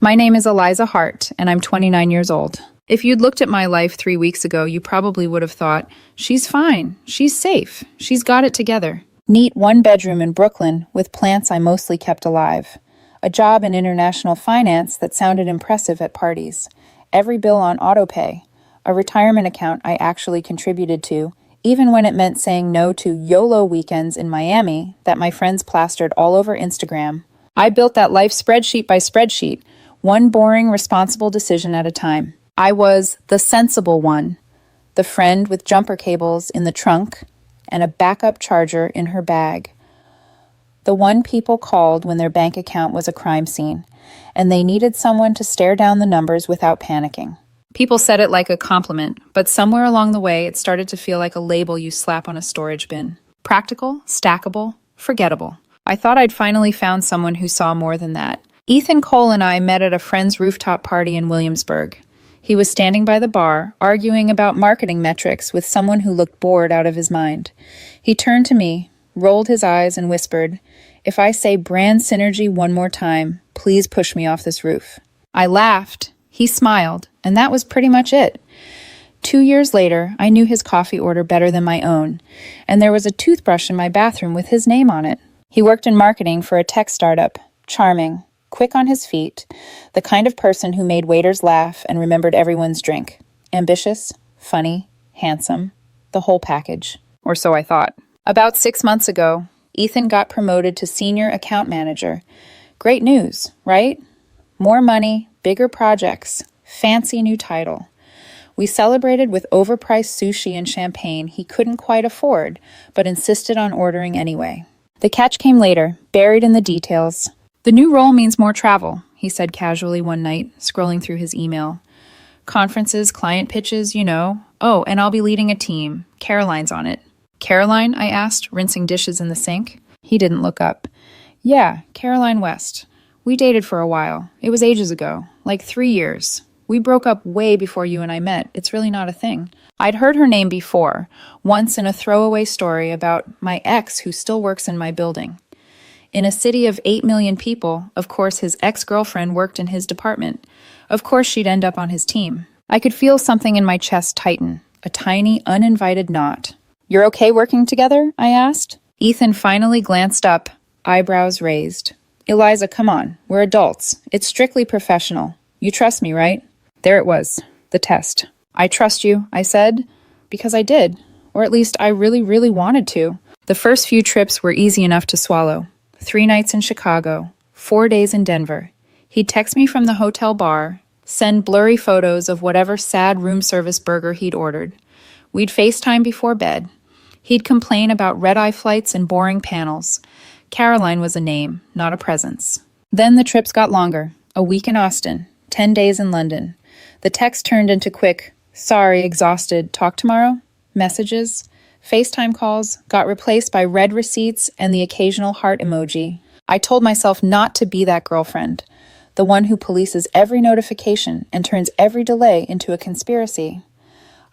My name is Eliza Hart, and I'm 29 years old. If you'd looked at my life 3 weeks ago, you probably would have thought, she's fine, she's safe, she's got it together. Neat one-bedroom in Brooklyn with plants I mostly kept alive. A job in international finance that sounded impressive at parties. Every bill on autopay. A retirement account I actually contributed to, even when it meant saying no to YOLO weekends in Miami that my friends plastered all over Instagram. I built that life spreadsheet by spreadsheet, one boring, responsible decision at a time. I was the sensible one, the friend with jumper cables in the trunk and a backup charger in her bag. The one people called when their bank account was a crime scene, and they needed someone to stare down the numbers without panicking. People said it like a compliment, but somewhere along the way it started to feel like a label you slap on a storage bin. Practical, stackable, forgettable. I thought I'd finally found someone who saw more than that. Ethan Cole and I met at a friend's rooftop party in Williamsburg. He was standing by the bar, arguing about marketing metrics with someone who looked bored out of his mind. He turned to me, rolled his eyes, and whispered, "If I say brand synergy one more time, please push me off this roof." I laughed. He smiled, and that was pretty much it. 2 years later, I knew his coffee order better than my own, and there was a toothbrush in my bathroom with his name on it. He worked in marketing for a tech startup. Charming, quick on his feet, the kind of person who made waiters laugh and remembered everyone's drink. Ambitious, funny, handsome, the whole package. Or so I thought. About 6 months ago, Ethan got promoted to senior account manager. Great news, right? More money, bigger projects, fancy new title. We celebrated with overpriced sushi and champagne he couldn't quite afford, but insisted on ordering anyway. The catch came later, buried in the details. "The new role means more travel," he said casually one night, scrolling through his email. "Conferences, client pitches, you know. Oh, and I'll be leading a team. Caroline's on it." "Caroline?" I asked, rinsing dishes in the sink. He didn't look up. "Yeah, Caroline West. We dated for a while. It was ages ago, like 3 years. We broke up way before you and I met. It's really not a thing." I'd heard her name before, once in a throwaway story about my ex who still works in my building. In a city of 8 million people, of course his ex-girlfriend worked in his department. Of course she'd end up on his team. I could feel something in my chest tighten, a tiny, uninvited knot. "You're okay working together?" I asked. Ethan finally glanced up, eyebrows raised. "Eliza, come on. We're adults. It's strictly professional. You trust me, right?" There it was, the test. "I trust you," I said, because I did, or at least I really, really wanted to. The first few trips were easy enough to swallow. 3 nights in Chicago, 4 days in Denver. He'd text me from the hotel bar, send blurry photos of whatever sad room service burger he'd ordered. We'd FaceTime before bed. He'd complain about red-eye flights and boring panels. Caroline was a name, not a presence. Then the trips got longer. A week in Austin, 10 days in London. The text turned into quick, "Sorry, exhausted, talk tomorrow?" Messages. FaceTime calls got replaced by red receipts and the occasional heart emoji. I told myself not to be that girlfriend, the one who polices every notification and turns every delay into a conspiracy.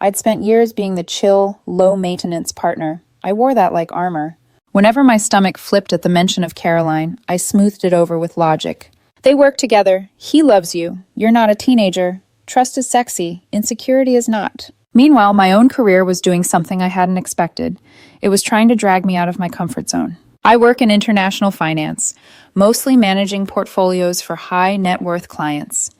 I'd spent years being the chill, low-maintenance partner. I wore that like armor. Whenever my stomach flipped at the mention of Caroline, I smoothed it over with logic. They work together. He loves you. You're not a teenager. Trust is sexy. Insecurity is not. Meanwhile, my own career was doing something I hadn't expected. It was trying to drag me out of my comfort zone. I work in international finance, mostly managing portfolios for high net worth clients.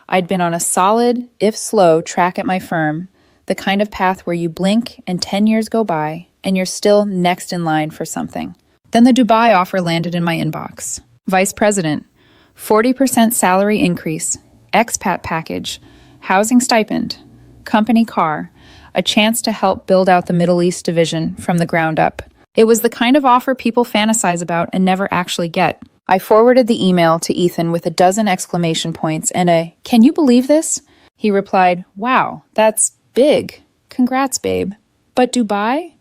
I'd been on a solid, if slow, track at my firm, the kind of path where you blink and 10 years go by, and you're still next in line for something. Then the Dubai offer landed in my inbox. Vice President, 40% salary increase, expat package, housing stipend, company car, a chance to help build out the Middle East division from the ground up. It was the kind of offer people fantasize about and never actually get. I forwarded the email to Ethan with a dozen exclamation points and a, "Can you believe this?" He replied, "Wow, that's big. Congrats, babe. But Dubai?"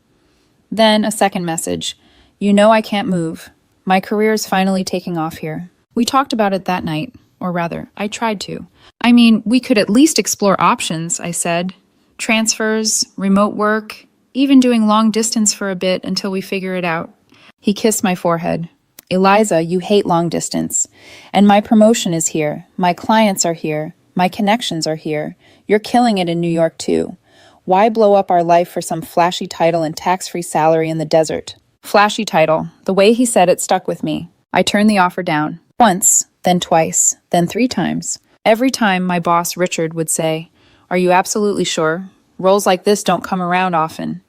Then a second message. "You know I can't move. My career is finally taking off here." We talked about it that night, or rather, I tried to. "I mean, we could at least explore options," I said. "Transfers, remote work, even doing long distance for a bit until we figure it out." He kissed my forehead. Eliza, you hate long distance. And my promotion is here. My clients are here. My connections are here. You're killing it in New York, too. Why blow up our life for some flashy title and tax-free salary in the desert? Flashy title. The way he said it stuck with me. I turned the offer down. Once, then twice, then 3 times. Every time my boss, Richard, would say, "Are you absolutely sure? Roles like this don't come around often."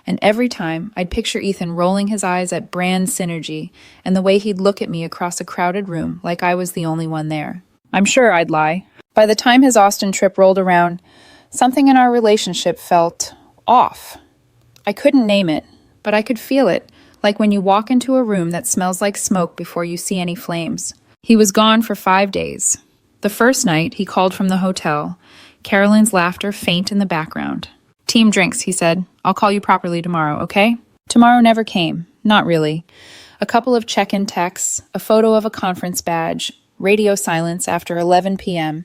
And every time, I'd picture Ethan rolling his eyes at brand synergy and the way he'd look at me across a crowded room like I was the only one there. I'm sure I'd lie. By the time his Austin trip rolled around, something in our relationship felt off. I couldn't name it, but I could feel it, like when you walk into a room that smells like smoke before you see any flames. He was gone for 5 days. The first night, he called from the hotel, Caroline's laughter faint in the background. "Team drinks," he said. "I'll call you properly tomorrow, okay?" Tomorrow never came. Not really. A couple of check-in texts, a photo of a conference badge, radio silence after 11 p.m.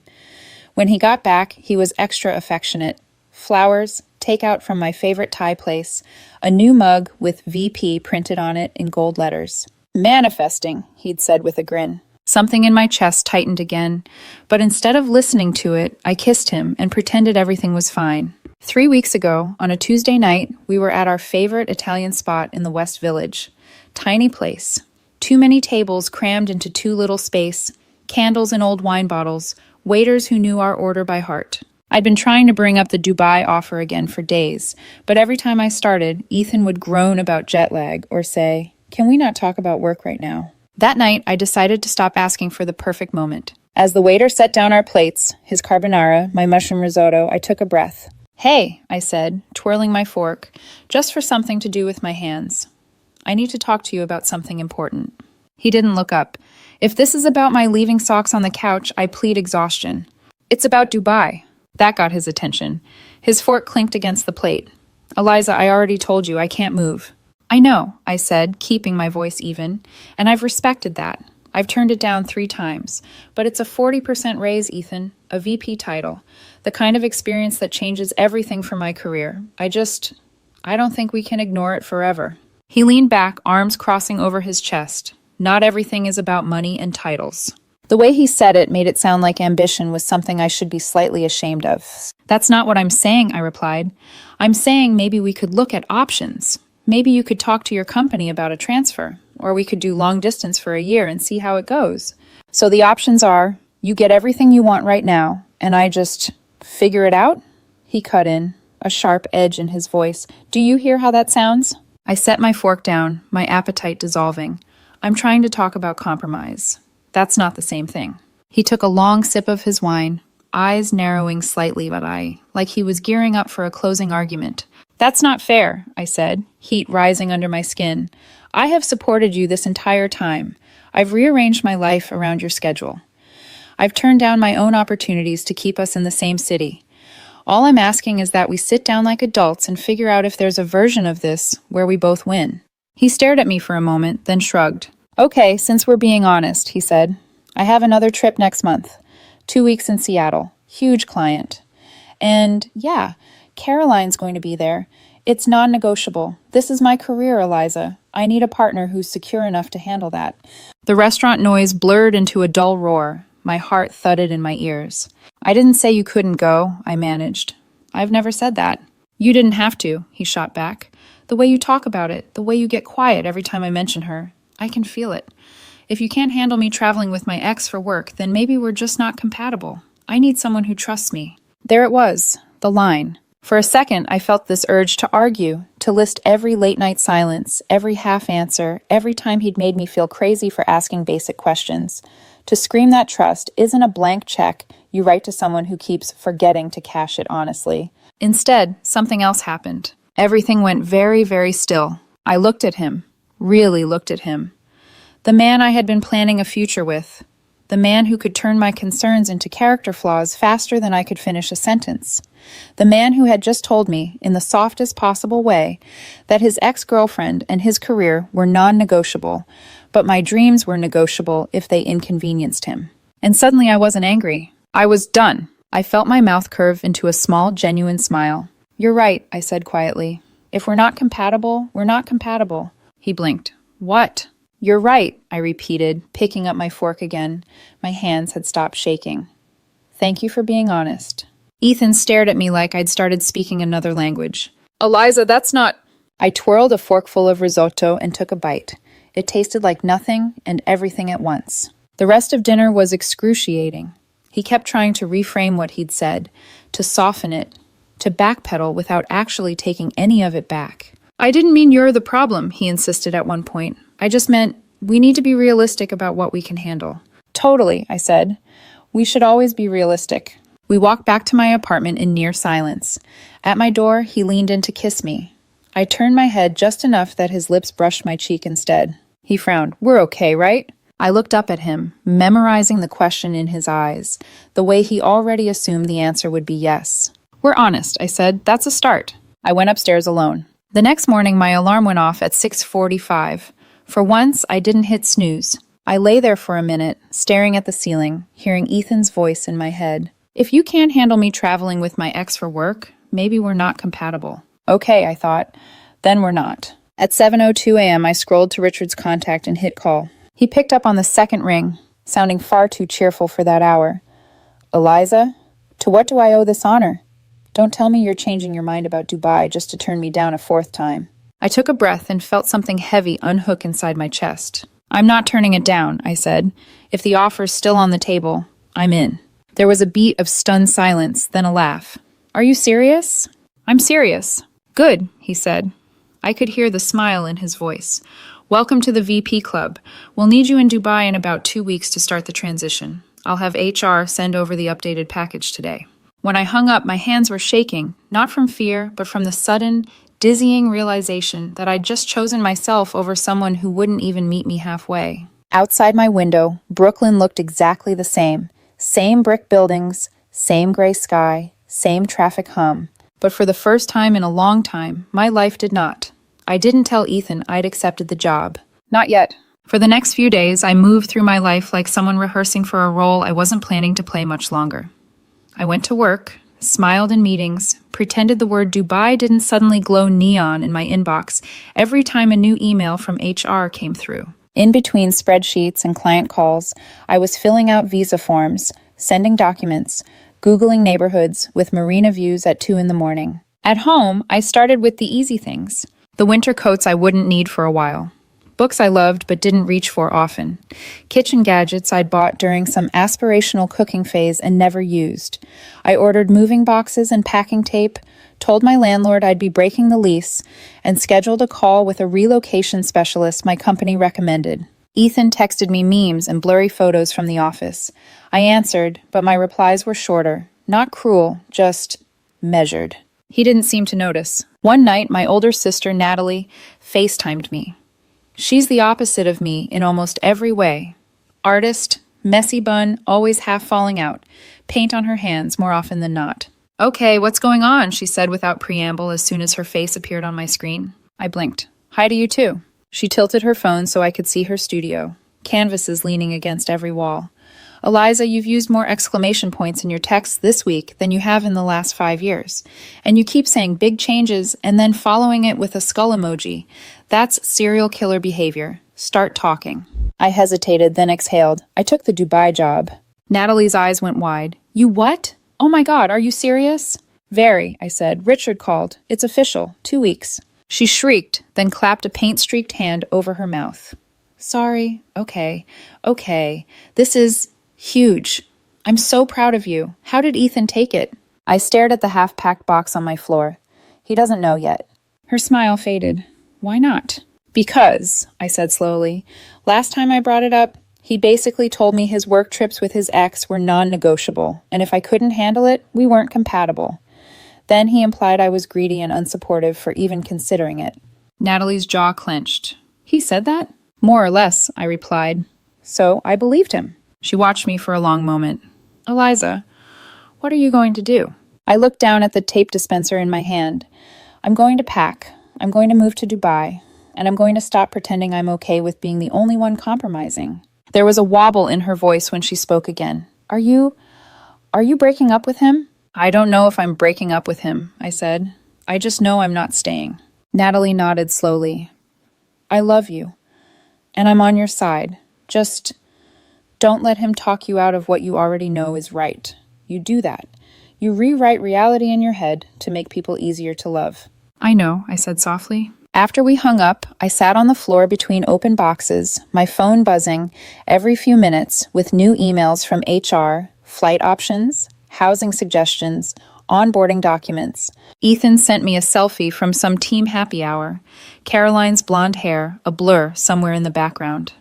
When he got back, he was extra affectionate. Flowers, takeout from my favorite Thai place, a new mug with VP printed on it in gold letters. "Manifesting," he'd said with a grin. Something in my chest tightened again, but instead of listening to it, I kissed him and pretended everything was fine. 3 weeks ago, on a Tuesday night, we were at our favorite Italian spot in the West Village. Tiny place. Too many tables crammed into too little space, candles and old wine bottles, waiters who knew our order by heart. I'd been trying to bring up the Dubai offer again for days, but every time I started, Ethan would groan about jet lag or say, "Can we not talk about work right now?" That night, I decided to stop asking for the perfect moment. As the waiter set down our plates, his carbonara, my mushroom risotto, I took a breath. "Hey," I said, twirling my fork, just for something to do with my hands. "I need to talk to you about something important." He didn't look up. If this is about my leaving socks on the couch, I plead exhaustion. "It's about Dubai." That got his attention. His fork clinked against the plate. "Eliza, I already told you, I can't move." "I know," I said, keeping my voice even, and I've respected that. I've turned it down 3 times, but it's a 40% raise, Ethan, a VP title, the kind of experience that changes everything for my career. I don't think we can ignore it forever. He leaned back, arms crossing over his chest. Not everything is about money and titles. The way he said it made it sound like ambition was something I should be slightly ashamed of. "That's not what I'm saying," I replied. "I'm saying maybe we could look at options. Maybe you could talk to your company about a transfer, or we could do long distance for a year and see how it goes. So the options are, you get everything you want right now, and I just figure it out?" He cut in, a sharp edge in his voice. "Do you hear how that sounds?" I set my fork down, my appetite dissolving. "I'm trying to talk about compromise. That's not the same thing." He took a long sip of his wine, eyes narrowing slightly, but like he was gearing up for a closing argument. "That's not fair," I said, heat rising under my skin. "I have supported you this entire time. I've rearranged my life around your schedule. I've turned down my own opportunities to keep us in the same city. All I'm asking is that we sit down like adults and figure out if there's a version of this where we both win." He stared at me for a moment, then shrugged. "Okay, since we're being honest," he said. "I have another trip next month. 2 weeks in Seattle. Huge client. And yeah, Caroline's going to be there. It's non-negotiable. This is my career, Eliza. I need a partner who's secure enough to handle that." The restaurant noise blurred into a dull roar. My heart thudded in my ears. "I didn't say you couldn't go," I managed. "I've never said that." "You didn't have to," he shot back. "The way you talk about it, the way you get quiet every time I mention her, I can feel it. If you can't handle me traveling with my ex for work, then maybe we're just not compatible. I need someone who trusts me." There it was, the line. For a second, I felt this urge to argue, to list every late-night silence, every half-answer, every time he'd made me feel crazy for asking basic questions. To scream that trust isn't a blank check you write to someone who keeps forgetting to cash it honestly. Instead, something else happened. Everything went very, very still. I looked at him, really looked at him. The man I had been planning a future with. The man who could turn my concerns into character flaws faster than I could finish a sentence. The man who had just told me, in the softest possible way, that his ex-girlfriend and his career were non-negotiable, but my dreams were negotiable if they inconvenienced him. And suddenly I wasn't angry. I was done. I felt my mouth curve into a small, genuine smile. "You're right," I said quietly. "If we're not compatible, we're not compatible." He blinked. "What?" You're right, I repeated, picking up my fork again. My hands had stopped shaking. Thank you for being honest. Ethan stared at me like I'd started speaking another language. Eliza, that's not... I twirled a forkful of risotto and took a bite. It tasted like nothing and everything at once. The rest of dinner was excruciating. He kept trying to reframe what he'd said, to soften it, to backpedal without actually taking any of it back. I didn't mean you're the problem, he insisted at one point. I just meant we need to be realistic about what we can handle. Totally, I said. We should always be realistic. We walked back to my apartment in near silence. At my door, he leaned in to kiss me. I turned my head just enough that his lips brushed my cheek instead. He frowned. We're okay, right? I looked up at him, memorizing the question in his eyes, the way he already assumed the answer would be yes. We're honest, I said. That's a start. I went upstairs alone. The next morning, my alarm went off at 6:45. For once, I didn't hit snooze. I lay there for a minute, staring at the ceiling, hearing Ethan's voice in my head. If you can't handle me traveling with my ex for work, maybe we're not compatible. Okay, I thought. Then we're not. At 7:02 a.m., I scrolled to Richard's contact and hit call. He picked up on the second ring, sounding far too cheerful for that hour. Eliza, to what do I owe this honor? Don't tell me you're changing your mind about Dubai just to turn me down a fourth time. I took a breath and felt something heavy unhook inside my chest. I'm not turning it down, I said. If the offer's still on the table, I'm in. There was a beat of stunned silence, then a laugh. Are you serious? I'm serious. Good, he said. I could hear the smile in his voice. Welcome to the VP Club. We'll need you in Dubai in about 2 weeks to start the transition. I'll have HR send over the updated package today. When I hung up, my hands were shaking, not from fear, but from the sudden, dizzying realization that I'd just chosen myself over someone who wouldn't even meet me halfway. Outside my window, Brooklyn looked exactly the same. Same brick buildings, same gray sky, same traffic hum. But for the first time in a long time, my life did not. I didn't tell Ethan I'd accepted the job. Not yet. For the next few days, I moved through my life like someone rehearsing for a role I wasn't planning to play much longer. I went to work, smiled in meetings, pretended the word Dubai didn't suddenly glow neon in my inbox every time a new email from HR came through. In between spreadsheets and client calls, I was filling out visa forms, sending documents, Googling neighborhoods with marina views at 2 in the morning. At home, I started with the easy things. The winter coats I wouldn't need for a while. Books I loved but didn't reach for often. Kitchen gadgets I'd bought during some aspirational cooking phase and never used. I ordered moving boxes and packing tape, told my landlord I'd be breaking the lease, and scheduled a call with a relocation specialist my company recommended. Ethan texted me memes and blurry photos from the office. I answered, but my replies were shorter. Not cruel, just measured. He didn't seem to notice. One night, my older sister, Natalie, FaceTimed me. She's the opposite of me in almost every way. Artist, messy bun, always half falling out. Paint on her hands more often than not. Okay, what's going on? She said without preamble as soon as her face appeared on my screen. I blinked. Hi to you too. She tilted her phone so I could see her studio. Canvases leaning against every wall. Eliza, you've used more exclamation points in your texts this week than you have in the last 5 years. And you keep saying big changes and then following it with a skull emoji. That's serial killer behavior. Start talking. I hesitated, then exhaled. I took the Dubai job. Natalie's eyes went wide. You what? Oh my God, are you serious? Very, I said. Richard called. It's official. 2 weeks. She shrieked, then clapped a paint-streaked hand over her mouth. Sorry. Okay. This is huge. I'm so proud of you. How did Ethan take it? I stared at the half-packed box on my floor. He doesn't know yet. Her smile faded. Why not? Because, I said slowly, last time I brought it up, he basically told me his work trips with his ex were non-negotiable, and if I couldn't handle it, we weren't compatible. Then he implied I was greedy and unsupportive for even considering it. Natalie's jaw clenched. He said that? More or less, I replied. So I believed him. She watched me for a long moment. Eliza, what are you going to do? I looked down at the tape dispenser in my hand. I'm going to pack. I'm going to move to Dubai. And I'm going to stop pretending I'm okay with being the only one compromising. There was a wobble in her voice when she spoke again. Are you breaking up with him? I don't know if I'm breaking up with him, I said. I just know I'm not staying. Natalie nodded slowly. I love you. and I'm on your side. Just don't let him talk you out of what you already know is right. You do that. You rewrite reality in your head to make people easier to love. I know, I said softly. After we hung up, I sat on the floor between open boxes, my phone buzzing every few minutes with new emails from HR, flight options, housing suggestions, onboarding documents. Ethan sent me a selfie from some team happy hour. Caroline's blonde hair, a blur somewhere in the background.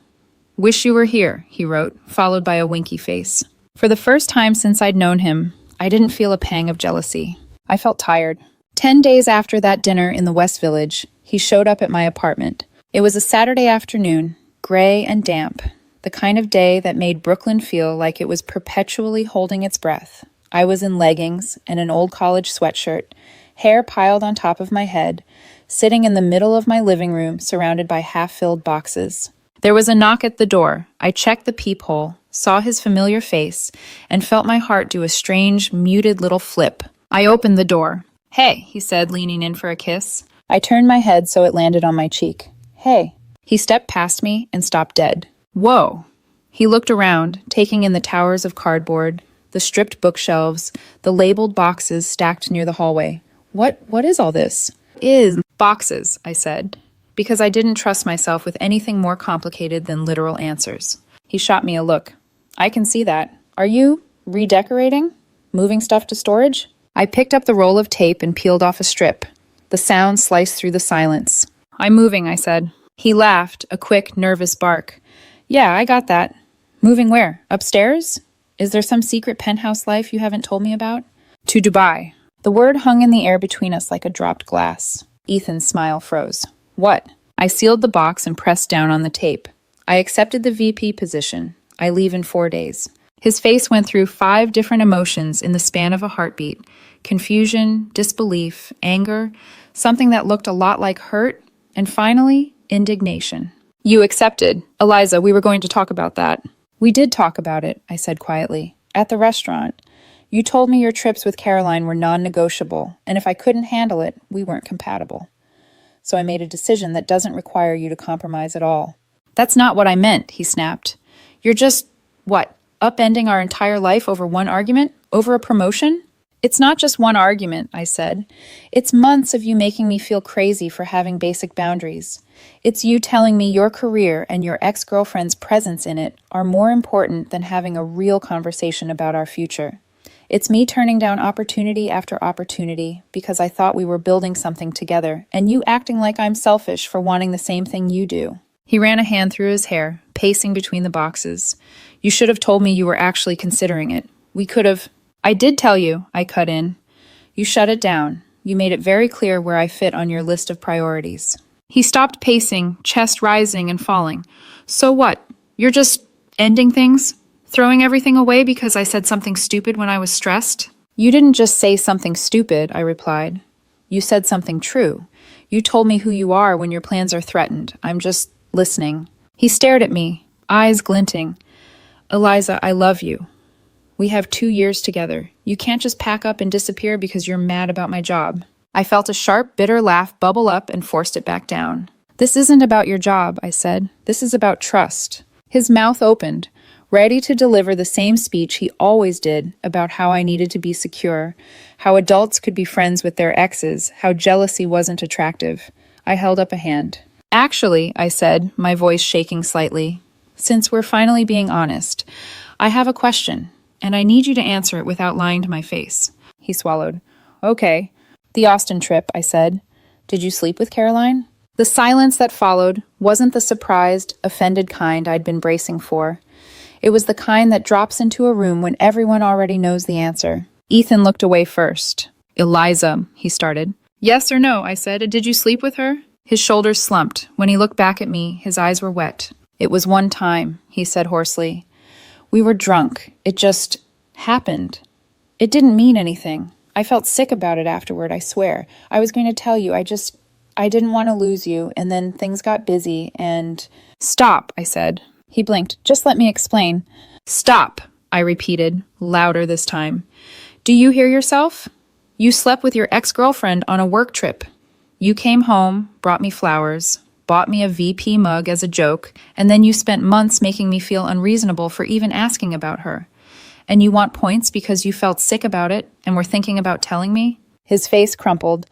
Wish you were here, he wrote, followed by a winky face. For the first time since I'd known him, I didn't feel a pang of jealousy. I felt tired. 10 days after that dinner in the West Village, he showed up at my apartment. It was a Saturday afternoon, gray and damp, the kind of day that made Brooklyn feel like it was perpetually holding its breath. I was in leggings and an old college sweatshirt, hair piled on top of my head, sitting in the middle of my living room surrounded by half-filled boxes. There was a knock at the door. I checked the peephole, saw his familiar face, and felt my heart do a strange, muted little flip. I opened the door. Hey, he said, leaning in for a kiss. I turned my head so it landed on my cheek. Hey. He stepped past me and stopped dead. Whoa. He looked around, taking in the towers of cardboard, the stripped bookshelves, the labeled boxes stacked near the hallway. What is all this? Is boxes, I said, because I didn't trust myself with anything more complicated than literal answers. He shot me a look. I can see that. Are you redecorating? Moving stuff to storage? I picked up the roll of tape and peeled off a strip. The sound sliced through the silence. I'm moving, I said. He laughed, a quick, nervous bark. Yeah, I got that. Moving where? Upstairs? Is there some secret penthouse life you haven't told me about? To Dubai. The word hung in the air between us like a dropped glass. Ethan's smile froze. What? I sealed the box and pressed down on the tape. I accepted the VP position. I leave in 4 days. His face went through 5 different emotions in the span of a heartbeat. Confusion, disbelief, anger, something that looked a lot like hurt, and finally, indignation. You accepted. Eliza, we were going to talk about that. We did talk about it, I said quietly. At the restaurant. You told me your trips with Caroline were non-negotiable, and if I couldn't handle it, we weren't compatible. So I made a decision that doesn't require you to compromise at all. That's not what I meant, he snapped. You're just, upending our entire life over one argument? Over a promotion? It's not just one argument, I said. It's months of you making me feel crazy for having basic boundaries. It's you telling me your career and your ex-girlfriend's presence in it are more important than having a real conversation about our future. It's me turning down opportunity after opportunity because I thought we were building something together, and you acting like I'm selfish for wanting the same thing you do. He ran a hand through his hair, pacing between the boxes. You should have told me you were actually considering it. We could have... I did tell you, I cut in. You shut it down. You made it very clear where I fit on your list of priorities. He stopped pacing, chest rising and falling. So what? You're just ending things? Throwing everything away because I said something stupid when I was stressed? You didn't just say something stupid, I replied. You said something true. You told me who you are when your plans are threatened. I'm just listening. He stared at me, eyes glinting. Eliza, I love you. We have 2 years together. You can't just pack up and disappear because you're mad about my job. I felt a sharp, bitter laugh bubble up and forced it back down. This isn't about your job, I said. This is about trust. His mouth opened, ready to deliver the same speech he always did about how I needed to be secure, how adults could be friends with their exes, how jealousy wasn't attractive. I held up a hand. Actually, I said, my voice shaking slightly, since we're finally being honest, I have a question. And I need you to answer it without lying to my face. He swallowed. Okay. The Austin trip, I said. Did you sleep with Caroline? The silence that followed wasn't the surprised, offended kind I'd been bracing for. It was the kind that drops into a room when everyone already knows the answer. Ethan looked away first. Eliza, he started. Yes or no, I said. Did you sleep with her? His shoulders slumped. When he looked back at me, his eyes were wet. It was one time, he said hoarsely. We were drunk. It just happened. It didn't mean anything. I felt sick about it afterward, I swear. I was going to tell you, I didn't want to lose you, and then things got busy, and... Stop, I said. He blinked. Just let me explain. Stop, I repeated, louder this time. Do you hear yourself? You slept with your ex-girlfriend on a work trip. You came home, brought me flowers, bought me a VP mug as a joke, and then you spent months making me feel unreasonable for even asking about her. And you want points because you felt sick about it and were thinking about telling me? His face crumpled.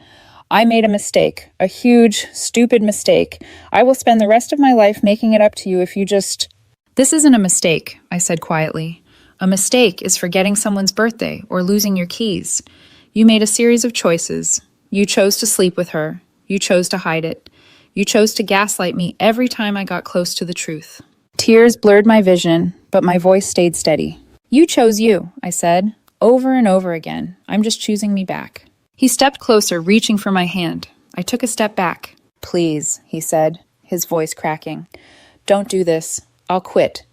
I made a mistake, a huge, stupid mistake. I will spend the rest of my life making it up to you if you just... This isn't a mistake, I said quietly. A mistake is forgetting someone's birthday or losing your keys. You made a series of choices. You chose to sleep with her. You chose to hide it. You chose to gaslight me every time I got close to the truth. Tears blurred my vision, but my voice stayed steady. You chose you, I said, over and over again. I'm just choosing me back. He stepped closer, reaching for my hand. I took a step back. Please, he said, his voice cracking. Don't do this. I'll quit.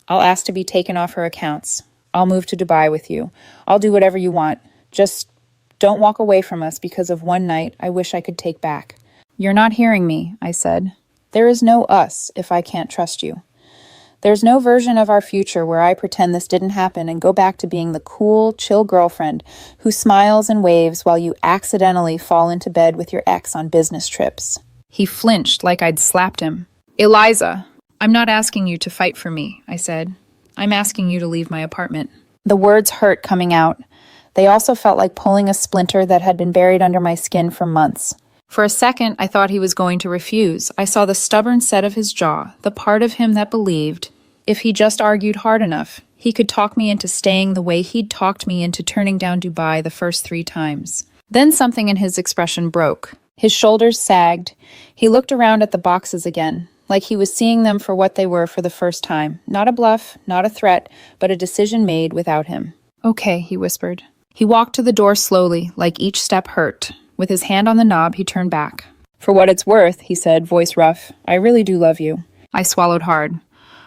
I'll ask to be taken off her accounts. I'll move to Dubai with you. I'll do whatever you want. Just don't walk away from us because of one night I wish I could take back. You're not hearing me, I said. There is no us if I can't trust you. There's no version of our future where I pretend this didn't happen and go back to being the cool, chill girlfriend who smiles and waves while you accidentally fall into bed with your ex on business trips. He flinched like I'd slapped him. Eliza, I'm not asking you to fight for me, I said. I'm asking you to leave my apartment. The words hurt coming out. They also felt like pulling a splinter that had been buried under my skin for months. For a second, I thought he was going to refuse. I saw the stubborn set of his jaw, the part of him that believed, if he just argued hard enough, he could talk me into staying the way he'd talked me into turning down Dubai the first 3 times. Then something in his expression broke. His shoulders sagged. He looked around at the boxes again, like he was seeing them for what they were for the first time. Not a bluff, not a threat, but a decision made without him. Okay, he whispered. He walked to the door slowly, like each step hurt. With his hand on the knob, he turned back. For what it's worth, he said, voice rough, I really do love you. I swallowed hard.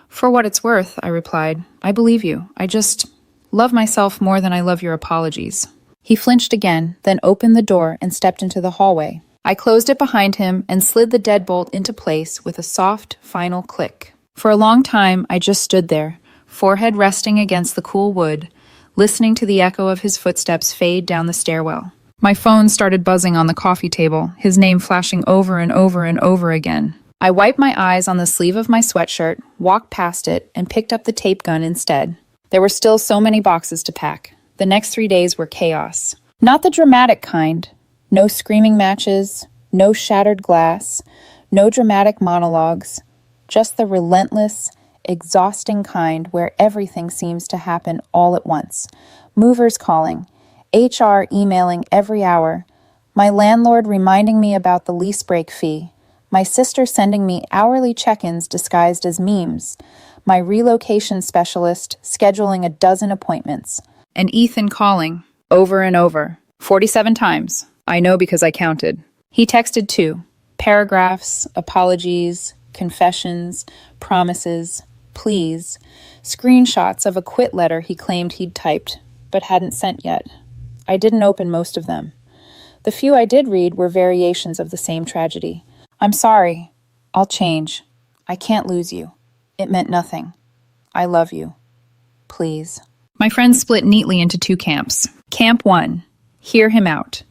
For what it's worth, I replied. I believe you. I just love myself more than I love your apologies. He flinched again, then opened the door and stepped into the hallway. I closed it behind him and slid the deadbolt into place with a soft, final click. For a long time, I just stood there, forehead resting against the cool wood, listening to the echo of his footsteps fade down the stairwell. My phone started buzzing on the coffee table, his name flashing over and over and over again. I wiped my eyes on the sleeve of my sweatshirt, walked past it, and picked up the tape gun instead. There were still so many boxes to pack. The next 3 days were chaos. Not the dramatic kind. No screaming matches, no shattered glass, no dramatic monologues. Just the relentless, exhausting kind where everything seems to happen all at once. Movers calling, HR emailing every hour, my landlord reminding me about the lease break fee, my sister sending me hourly check-ins disguised as memes, my relocation specialist scheduling a dozen appointments, and Ethan calling, over and over, 47 times. I know because I counted. He texted too. Paragraphs, apologies, confessions, promises, pleas, screenshots of a quit letter he claimed he'd typed, but hadn't sent yet. I didn't open most of them. The few I did read were variations of the same tragedy. I'm sorry. I'll change. I can't lose you. It meant nothing. I love you. Please. My friends split neatly into 2 camps. Camp 1. Hear him out.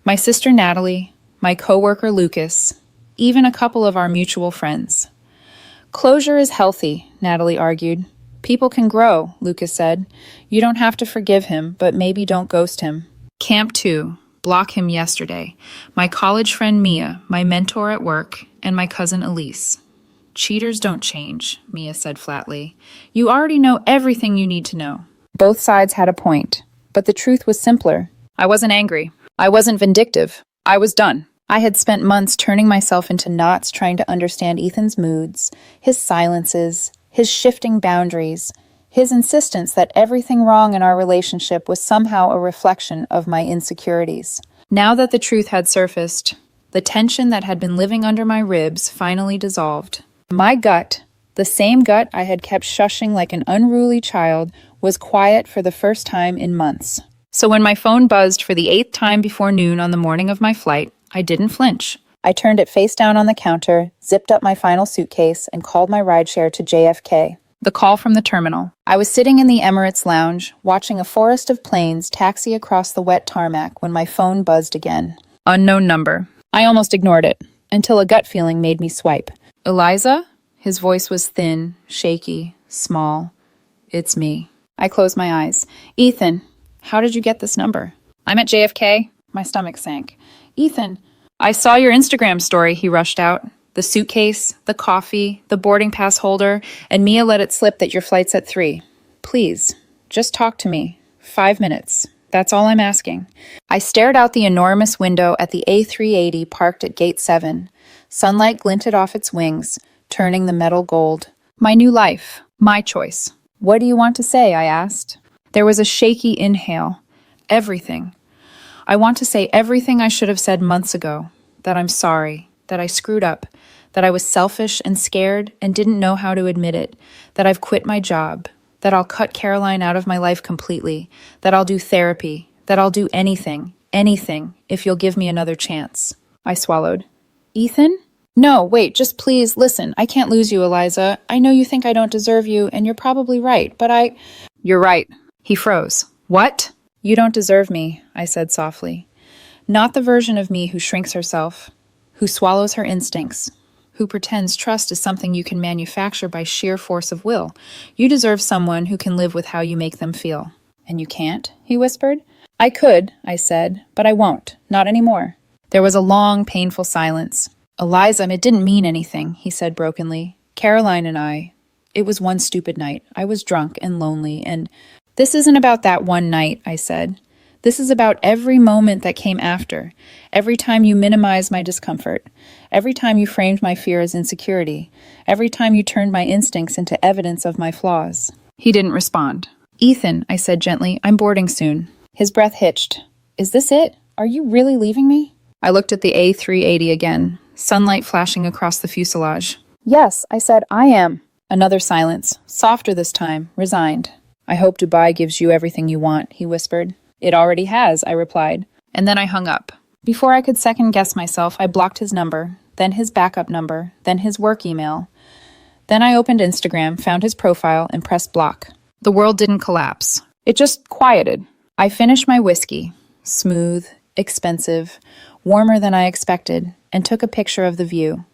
My sister Natalie, my coworker Lucas, even a couple of our mutual friends. Closure is healthy, Natalie argued. People can grow, Lucas said. You don't have to forgive him, but maybe don't ghost him. Camp 2. Block him yesterday. My college friend Mia, my mentor at work, and my cousin Elise. Cheaters don't change, Mia said flatly. You already know everything you need to know. Both sides had a point, but the truth was simpler. I wasn't angry. I wasn't vindictive. I was done. I had spent months turning myself into knots trying to understand Ethan's moods, his silences, his shifting boundaries, his insistence that everything wrong in our relationship was somehow a reflection of my insecurities. Now that the truth had surfaced, the tension that had been living under my ribs finally dissolved. My gut, the same gut I had kept shushing like an unruly child, was quiet for the first time in months. So when my phone buzzed for the 8th time before noon on the morning of my flight, I didn't flinch. I turned it face down on the counter, zipped up my final suitcase, and called my rideshare to JFK. The call from the terminal. I was sitting in the Emirates lounge, watching a forest of planes taxi across the wet tarmac when my phone buzzed again. Unknown number. I almost ignored it. until a gut feeling made me swipe. Eliza? His voice was thin, shaky, small. It's me. I closed my eyes. Ethan, how did you get this number? I'm at JFK. My stomach sank. Ethan, I saw your Instagram story, he rushed out. The suitcase, the coffee, the boarding pass holder, and Mia let it slip that your flight's at 3. Please, just talk to me. 5 minutes. That's all I'm asking. I stared out the enormous window at the A380 parked at Gate 7. Sunlight glinted off its wings, turning the metal gold. My new life. My choice. What do you want to say? I asked. There was a shaky inhale. Everything. I want to say everything I should have said months ago. That I'm sorry. That I screwed up. That I was selfish and scared and didn't know how to admit it. That I've quit my job. That I'll cut Caroline out of my life completely. That I'll do therapy. That I'll do anything, if you'll give me another chance. I swallowed. Ethan? No, wait, just please, listen. I can't lose you, Eliza. I know you think I don't deserve you, and you're probably right, but You're right. He froze. What? You don't deserve me, I said softly. Not the version of me who shrinks herself, who swallows her instincts, who pretends trust is something you can manufacture by sheer force of will. You deserve someone who can live with how you make them feel. And you can't? He whispered. I could, I said, but I won't. Not anymore. There was a long, painful silence. Eliza, it didn't mean anything, he said brokenly. Caroline and I, it was one stupid night. I was drunk and lonely, and this isn't about that one night, I said. This is about every moment that came after, every time you minimized my discomfort, every time you framed my fear as insecurity, every time you turned my instincts into evidence of my flaws. He didn't respond. Ethan, I said gently, I'm boarding soon. His breath hitched. Is this it? Are you really leaving me? I looked at the A380 again, sunlight flashing across the fuselage. Yes, I said, I am. Another silence, softer this time, resigned. I hope Dubai gives you everything you want, he whispered. It already has, I replied. And then I hung up. Before I could second-guess myself, I blocked his number, then his backup number, then his work email. Then I opened Instagram, found his profile, and pressed block. The world didn't collapse. It just quieted. I finished my whiskey, smooth, expensive, warmer than I expected, and took a picture of the view.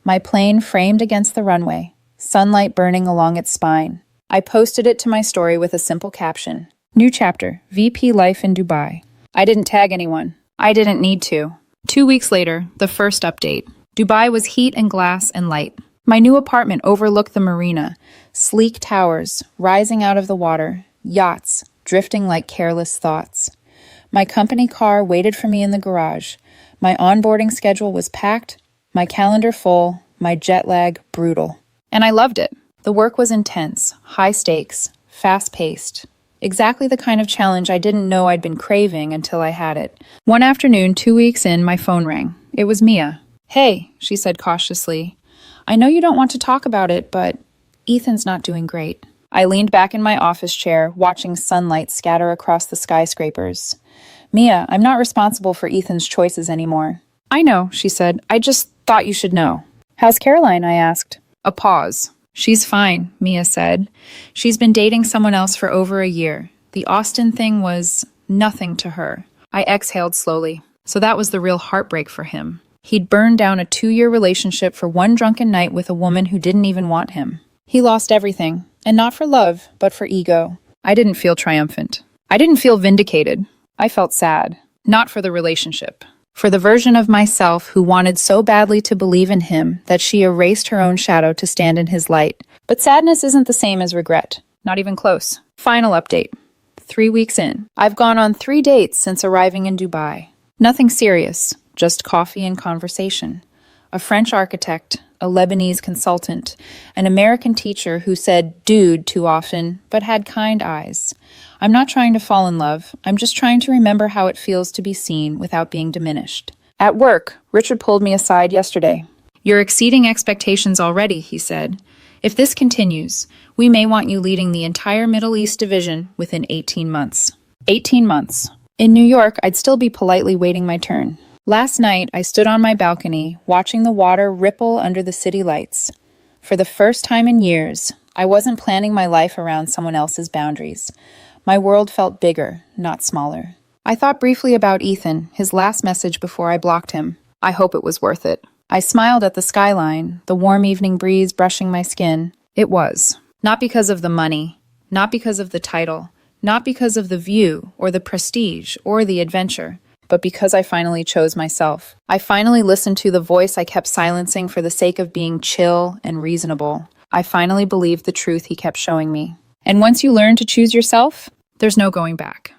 My plane framed against the runway, sunlight burning along its spine. I posted it to my story with a simple caption. New chapter, VP life in Dubai. I didn't tag anyone. I didn't need to. 2 weeks later, the first update. Dubai was heat and glass and light. My new apartment overlooked the marina, sleek towers rising out of the water, yachts drifting like careless thoughts. My company car waited for me in the garage. My onboarding schedule was packed, my calendar full, my jet lag brutal. And I loved it. The work was intense, high stakes, fast-paced. Exactly the kind of challenge I didn't know I'd been craving until I had it. One afternoon, 2 weeks in, my phone rang. It was Mia. Hey, she said cautiously. I know you don't want to talk about it, but Ethan's not doing great. I leaned back in my office chair, watching sunlight scatter across the skyscrapers. Mia, I'm not responsible for Ethan's choices anymore. I know, she said. I just thought you should know. How's Caroline? I asked. A pause. She's fine, Mia said. She's been dating someone else for over a year. The Austin thing was nothing to her. I exhaled slowly. So that was the real heartbreak for him. He'd burned down a 2-year relationship for one drunken night with a woman who didn't even want him. He lost everything, and not for love, but for ego. I didn't feel triumphant. I didn't feel vindicated. I felt sad. Not for the relationship. For the version of myself who wanted so badly to believe in him that she erased her own shadow to stand in his light. But sadness isn't the same as regret. Not even close. Final update. 3 weeks in. I've gone on 3 dates since arriving in Dubai. Nothing serious, just coffee and conversation. A French architect, a Lebanese consultant, an American teacher who said dude too often, but had kind eyes. I'm not trying to fall in love. I'm just trying to remember how it feels to be seen without being diminished. At work, Richard pulled me aside yesterday. You're exceeding expectations already, he said. If this continues, we may want you leading the entire Middle East division within 18 months. 18 months. In New York, I'd still be politely waiting my turn. Last night, I stood on my balcony, watching the water ripple under the city lights. For the first time in years, I wasn't planning my life around someone else's boundaries. My world felt bigger, not smaller. I thought briefly about Ethan, his last message before I blocked him. I hope it was worth it. I smiled at the skyline, the warm evening breeze brushing my skin. It was. Not because of the money, not because of the title, not because of the view, or the prestige, or the adventure, but because I finally chose myself. I finally listened to the voice I kept silencing for the sake of being chill and reasonable. I finally believed the truth he kept showing me. And once you learn to choose yourself, there's no going back.